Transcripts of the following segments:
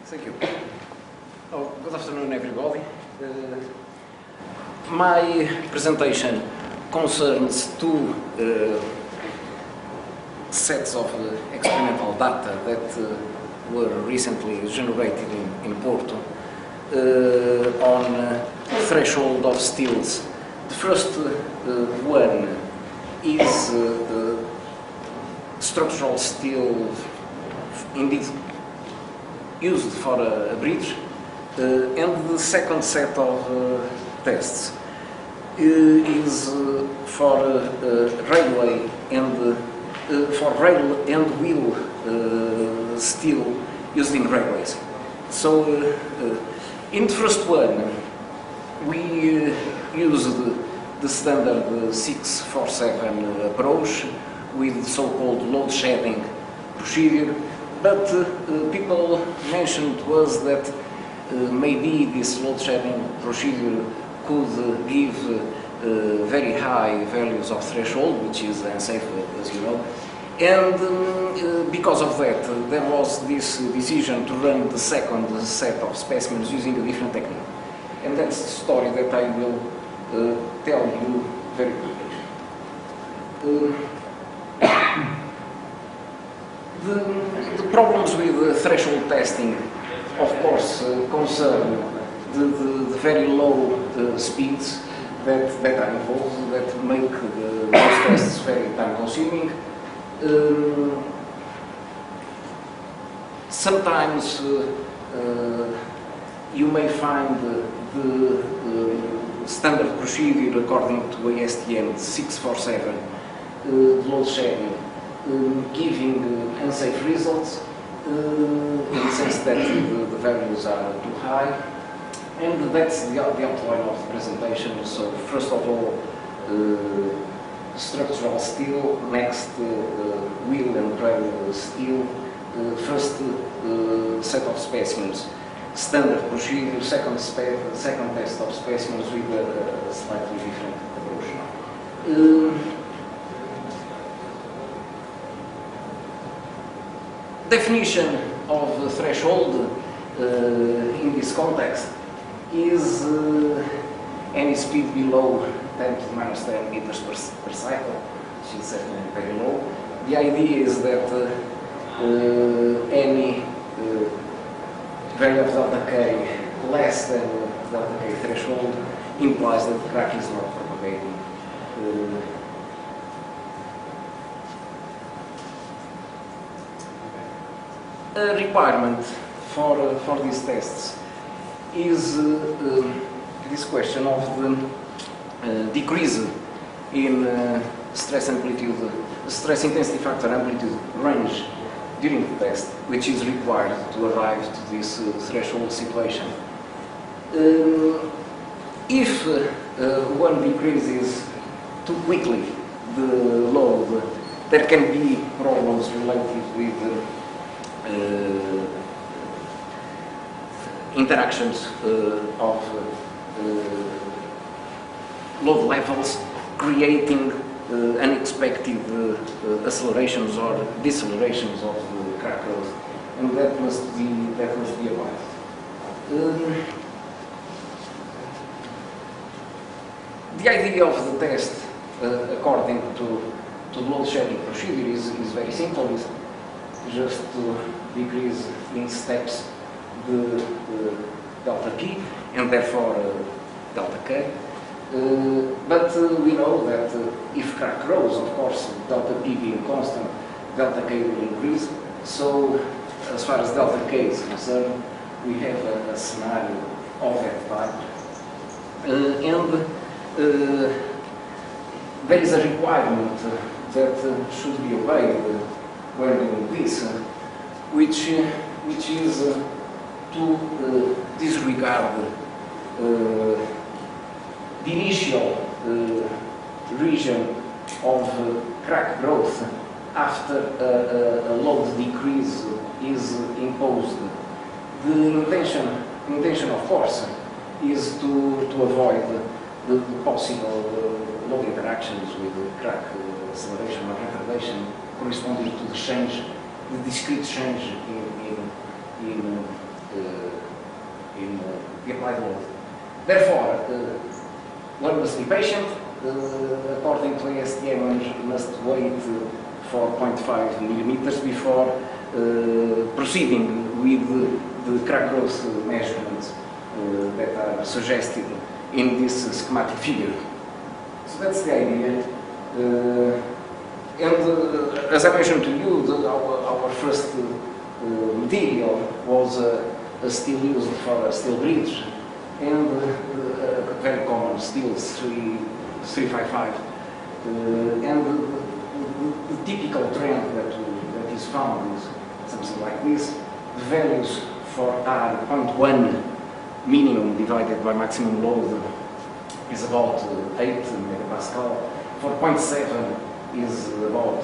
Thank you. Oh, good afternoon, everybody. My presentation concerns two sets of experimental data that were recently generated in Porto on threshold of steels. The first one is the structural steel indeed used for a bridge, and the second set of tests is for railway and for rail and wheel steel used in railways. So in the first one we used the standard 647 approach with so-called load shedding procedure, but people mentioned was that maybe this load shedding procedure could give very high values of threshold, which is unsafe, as you know. And because of that, there was this decision to run the second set of specimens using a different technique. And that's the story that I will tell you very quickly. The problems with threshold testing, of course, concern the very low speeds that are involved, that make those tests very time-consuming. Sometimes you may find the standard procedure according to ASTM 647 load shedding giving unsafe results in the sense that the values are too high, and that's the outline of the presentation. So first of all, structural steel, next wheel and rail steel, first set of specimens, standard procedure, second test of specimens with a slightly different approach. Definition of the threshold in this context is any speed below 10 to the minus 10 meters per cycle, which is certainly very low. The idea is that any value of delta K less than delta K threshold implies that the crack is not propagating. A requirement for these tests is this question of the decrease in stress intensity factor amplitude range during the test, which is required to arrive to this threshold situation. If one decreases too quickly the load, there can be problems related with interactions of load levels, creating unexpected accelerations or decelerations of the crack growth, and that must be avoided. The idea of the test, according to the load shedding procedure, is very simple. It's just to decrease in steps the delta P and therefore delta K. But we know that if crack grows, of course, delta P being constant, delta K will increase. So as far as delta K is concerned, we have a scenario of that type. And there is a requirement that should be obeyed when doing this, which is to disregard the initial region of crack growth after a load decrease is imposed. The intention of course, is to avoid the possible load interactions with crack acceleration or retardation corresponding to the change, the discrete change in in the applied load. Therefore, one must be patient. According to ASTM, one must wait for 0.5 millimeters before proceeding with the crack growth measurements that are suggested in this schematic figure. So that's the idea. As I mentioned to you, our first material was a steel used for a steel bridge, and very common steel 355. And the typical trend that is found is something like this. The values for R 0.1 minimum divided by maximum load is about 8 megapascal. For 0.7 is about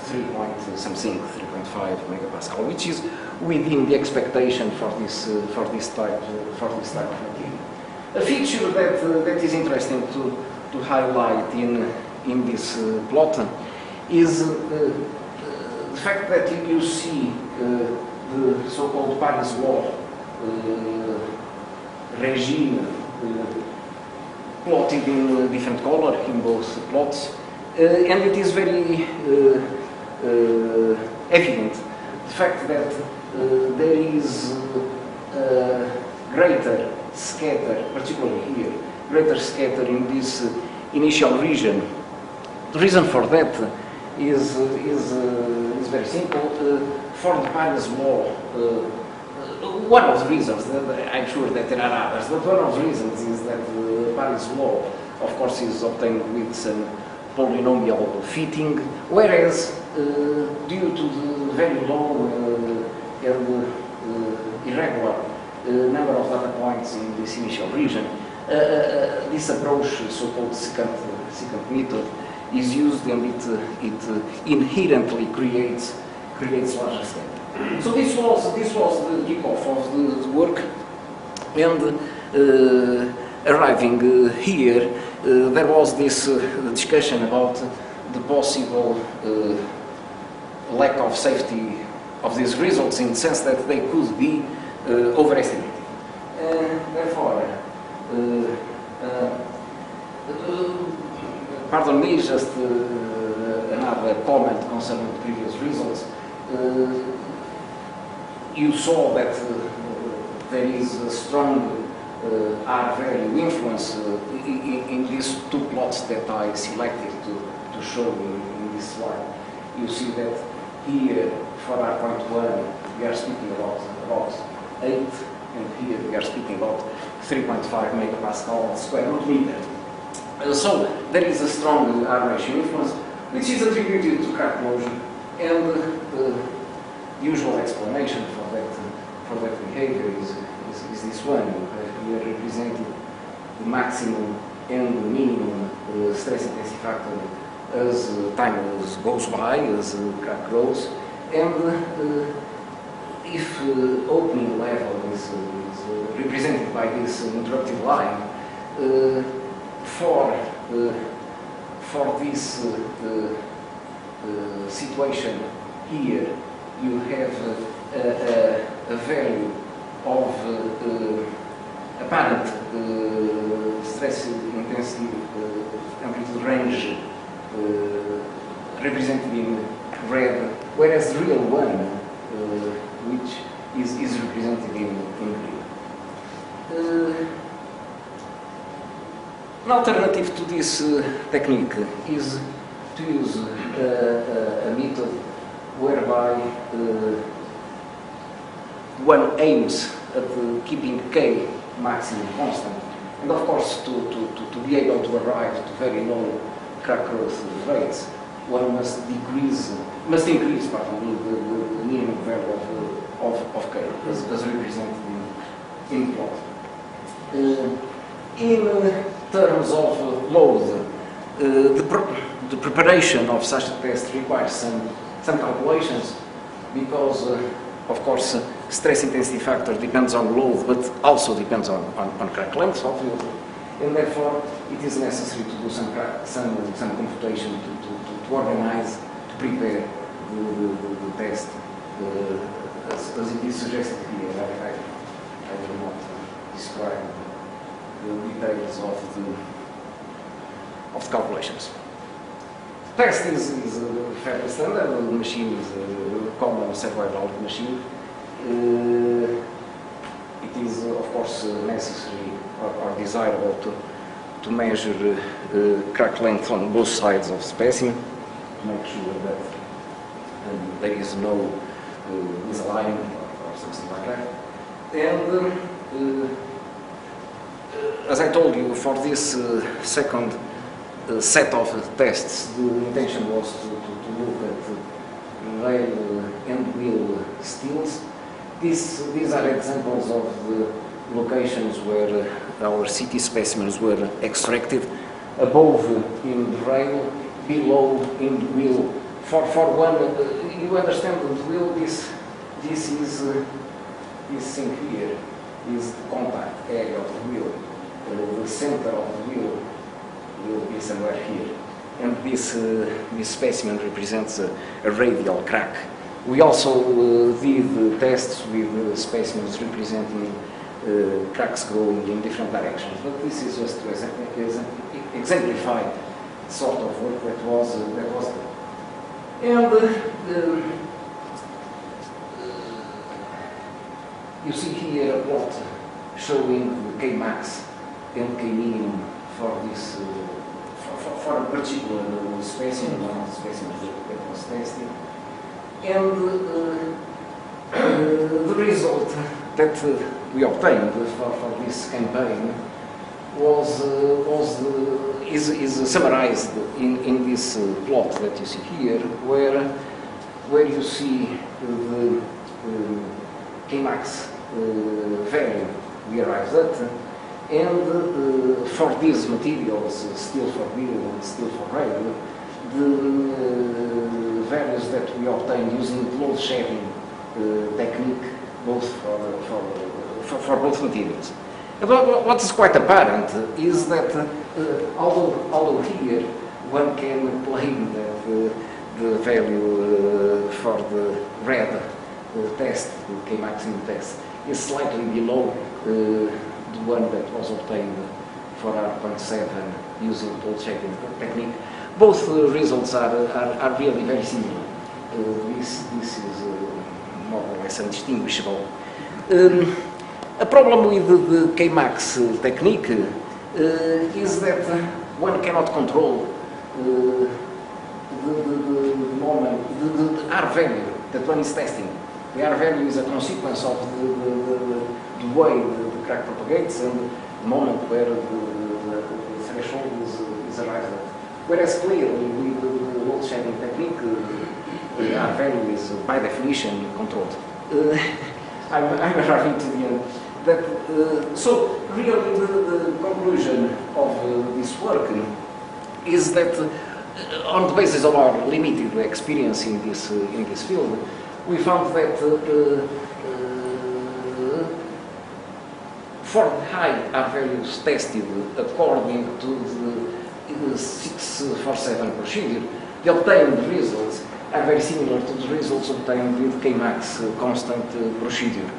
3.5 megapascal, which is within the expectation for this type of material. A feature that is interesting to highlight in this plot is the fact that you see the so-called Paris law regime plotted in different color in both plots, and it is very evident the fact that there is greater scatter, particularly here, greater scatter in this initial region. The reason for that is very simple. For the Paris law, one of the reasons, I'm sure that there are others, but one of the reasons is that the Paris law, of course, is obtained with some polynomial fitting, whereas due to the very low and irregular number of data points in this initial region, this approach, so-called secant method, is used, and it inherently creates larger scale. So this was the kickoff of the work, and arriving here, there was this discussion about the possible lack of safety of these results, in the sense that they could be overestimated. Therefore, pardon me, just another comment concerning the previous results. You saw that there is a strong R value influence in these two plots that I selected to show in this slide. You see that here for R.1 we are speaking about 8, and here we are speaking about 3.5 megapascal square root meter. So there is a strong R ratio influence, which is attributed to crack closure, and the usual explanation for that behavior is this one. We are representing the maximum and the minimum stress intensity factor as time goes by, as crack grows, and if opening level is represented by this interruptive line, for this situation here, you have a value of apparent stress intensity amplitude range represented in red, whereas the real one, which is represented in green. An alternative to this technique is to use a method whereby one aims at keeping K maximum constant, and of course to be able to arrive to very low crack growth rates, one must increase the minimum value of K as represented in plot. In terms of load, the preparation of such a test requires some calculations, because of course stress intensity factor depends on load, but also depends on crack length, obviously, and therefore it is necessary to do some computation to organize, to prepare the test as it is suggested here. will not describe the details of the calculations. Test is fairly standard. The machine is a common survival machine. It is, of course, necessary or desirable to measure crack length on both sides of the specimen, to make sure that there is no misalignment or something like that. And as I told you, for this second set of tests, the intention was to look at rail and wheel steels. These are examples of the locations where our CT specimens were extracted, above in the rail, below in the wheel. For one, you understand the wheel, this is this thing here is the contact area of the wheel. The center of the wheel will be somewhere here. And this specimen represents a radial crack. We also did tests with specimens representing cracks growing in different directions, but this is just to exemplify the sort of work that was done. And you see here a plot showing the Kmax and Kminimum for this for a particular specimen, one of the specimens that was tested. And the result that we obtained for this campaign is summarized in this plot that you see here, where you see the Kmax value we arrived at, and for these materials, steel for wheel and steel for rail, the values that we obtained using load shedding technique, both for both materials. But what is quite apparent is that although here one can claim that the value for the red test, the Kmax test, is slightly below the one that was obtained for R.7 using load shedding technique, both results are really very similar. This is more or less undistinguishable. A problem with the Kmax technique is that one cannot control the moment, the R value that one is testing. The R value is a consequence of the way the crack propagates and the moment where the threshold is arrived at. Whereas clearly with the load shedding technique, the R value is by definition controlled. I'm arriving to the end. So really the conclusion of this work is that on the basis of our limited experience in this field, we found that for high R values tested according to the 647 procedure, the obtained results are very similar to the results obtained with Kmax constant procedure.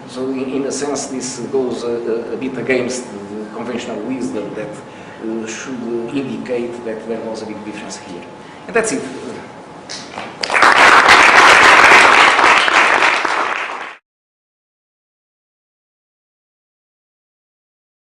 So in a sense this goes a bit against the conventional wisdom that should indicate that there was a big difference here. And that's it.